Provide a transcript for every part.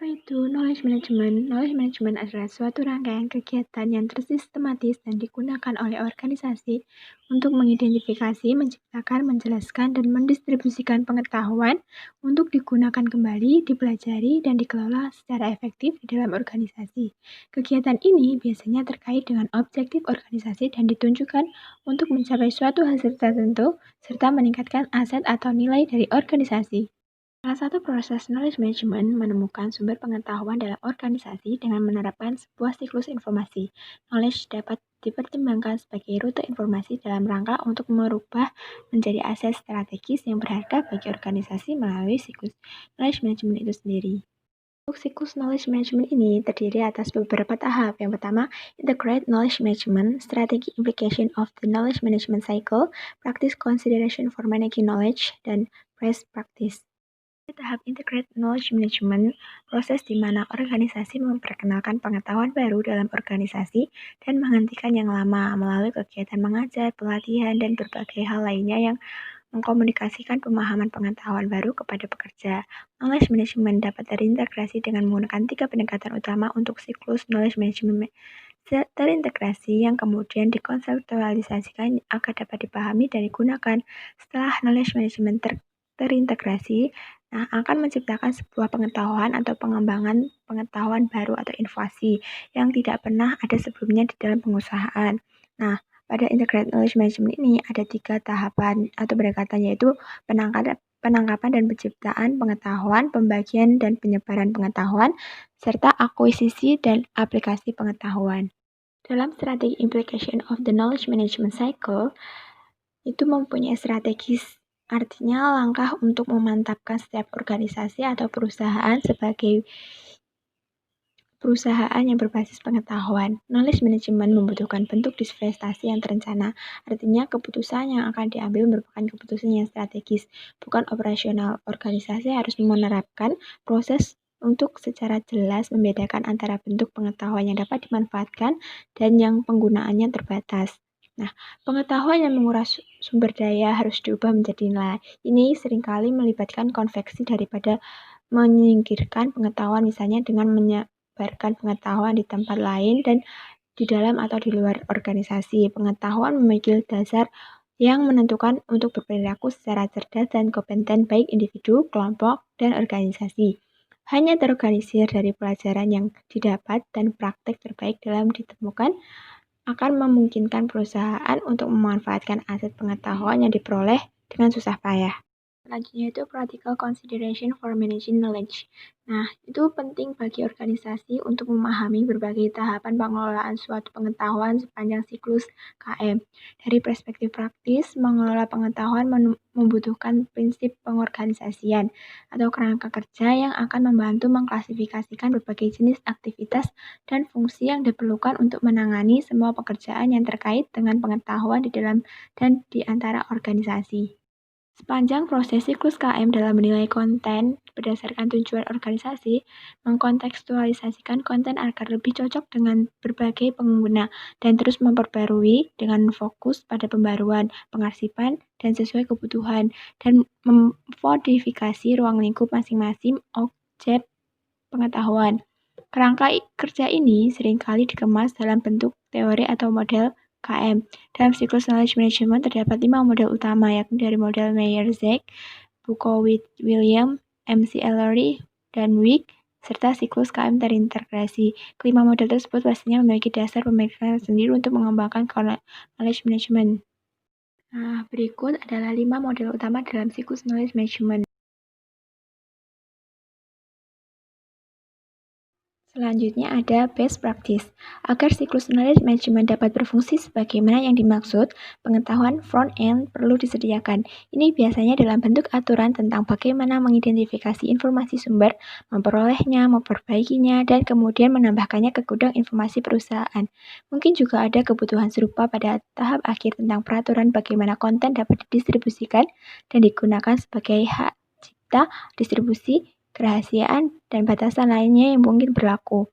Apa itu knowledge management? Knowledge management adalah suatu rangkaian kegiatan yang tersistematis dan digunakan oleh organisasi untuk mengidentifikasi, menciptakan, menjelaskan, dan mendistribusikan pengetahuan untuk digunakan kembali, dipelajari, dan dikelola secara efektif di dalam organisasi. Kegiatan ini biasanya terkait dengan objektif organisasi dan ditunjukkan untuk mencapai suatu hasil tertentu serta meningkatkan aset atau nilai dari organisasi. Salah satu proses knowledge management menemukan sumber pengetahuan dalam organisasi dengan menerapkan sebuah siklus informasi. Knowledge dapat dipertimbangkan sebagai rute informasi dalam rangka untuk merubah menjadi aset strategis yang berharga bagi organisasi melalui siklus knowledge management itu sendiri. Untuk siklus knowledge management ini terdiri atas beberapa tahap. Yang pertama, integrate knowledge management, strategy implication of the knowledge management cycle, practice consideration for managing knowledge, dan best practice. Tahap integrate knowledge management, proses di mana organisasi memperkenalkan pengetahuan baru dalam organisasi dan menghentikan yang lama melalui kegiatan mengajar, pelatihan, dan berbagai hal lainnya yang mengkomunikasikan pemahaman pengetahuan baru kepada pekerja. Knowledge management dapat terintegrasi dengan menggunakan 3 pendekatan utama untuk siklus knowledge management terintegrasi yang kemudian dikonseptualisasikan agar dapat dipahami dan digunakan. Setelah knowledge management terintegrasi, akan menciptakan sebuah pengetahuan atau pengembangan pengetahuan baru atau inovasi yang tidak pernah ada sebelumnya di dalam pengusahaan. Pada integrated knowledge management ini ada 3 tahapan atau pendekatan, yaitu penangkapan dan penciptaan pengetahuan, pembagian dan penyebaran pengetahuan, serta akuisisi dan aplikasi pengetahuan. Dalam strategi implication of the knowledge management cycle, itu mempunyai strategis, artinya langkah untuk memantapkan setiap organisasi atau perusahaan sebagai perusahaan yang berbasis pengetahuan. Knowledge management membutuhkan bentuk divestasi yang terencana, artinya keputusan yang akan diambil merupakan keputusan yang strategis, bukan operasional. Organisasi harus menerapkan proses untuk secara jelas membedakan antara bentuk pengetahuan yang dapat dimanfaatkan dan yang penggunaannya terbatas. Pengetahuan yang menguras sumber daya harus diubah menjadi nilai. Ini seringkali melibatkan konveksi daripada menyingkirkan pengetahuan, misalnya dengan menyebarkan pengetahuan di tempat lain dan di dalam atau di luar organisasi. Pengetahuan memiliki dasar yang menentukan untuk berperilaku secara cerdas dan kompeten baik individu, kelompok, dan organisasi. Hanya terorganisir dari pelajaran yang didapat dan praktek terbaik dalam ditemukan akan memungkinkan perusahaan untuk memanfaatkan aset pengetahuan yang diperoleh dengan susah payah. Selanjutnya itu practical consideration for managing knowledge. Itu penting bagi organisasi untuk memahami berbagai tahapan pengelolaan suatu pengetahuan sepanjang siklus KM. Dari perspektif praktis, mengelola pengetahuan membutuhkan prinsip pengorganisasian atau kerangka kerja yang akan membantu mengklasifikasikan berbagai jenis aktivitas dan fungsi yang diperlukan untuk menangani semua pekerjaan yang terkait dengan pengetahuan di dalam dan di antara organisasi. Sepanjang proses siklus KM dalam menilai konten berdasarkan tujuan organisasi, mengkontekstualisasikan konten agar lebih cocok dengan berbagai pengguna dan terus memperbarui dengan fokus pada pembaruan, pengarsipan, dan sesuai kebutuhan, dan memodifikasi ruang lingkup masing-masing objek pengetahuan. Kerangka kerja ini seringkali dikemas dalam bentuk teori atau model KM. Dalam siklus knowledge management terdapat 5 model utama, yakni dari model Meyer-Zek, Bukovic-William, MC-Ellery, dan Wick, serta siklus KM terintegrasi. Kelima model tersebut pastinya memiliki dasar pemikiran sendiri untuk mengembangkan knowledge management. Berikut adalah 5 model utama dalam siklus knowledge management. Selanjutnya ada best practice. Agar siklus knowledge management dapat berfungsi sebagaimana yang dimaksud, pengetahuan front-end perlu disediakan. Ini biasanya dalam bentuk aturan tentang bagaimana mengidentifikasi informasi sumber, memperolehnya, memperbaikinya, dan kemudian menambahkannya ke gudang informasi perusahaan. Mungkin juga ada kebutuhan serupa pada tahap akhir tentang peraturan bagaimana konten dapat didistribusikan dan digunakan sebagai hak cipta, distribusi, kerahasiaan, dan batasan lainnya yang mungkin berlaku.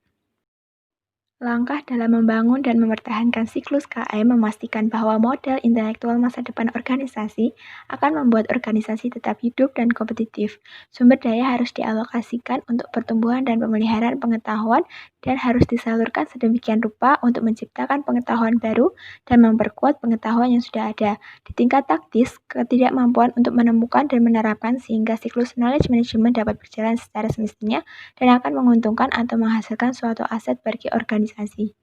Langkah dalam membangun dan mempertahankan siklus KM memastikan bahwa model intelektual masa depan organisasi akan membuat organisasi tetap hidup dan kompetitif. Sumber daya harus dialokasikan untuk pertumbuhan dan pemeliharaan pengetahuan dan harus disalurkan sedemikian rupa untuk menciptakan pengetahuan baru dan memperkuat pengetahuan yang sudah ada. Di tingkat taktis, ketidakmampuan untuk menemukan dan menerapkan sehingga siklus knowledge management dapat berjalan secara semestinya dan akan menguntungkan atau menghasilkan suatu aset bagi organisasi.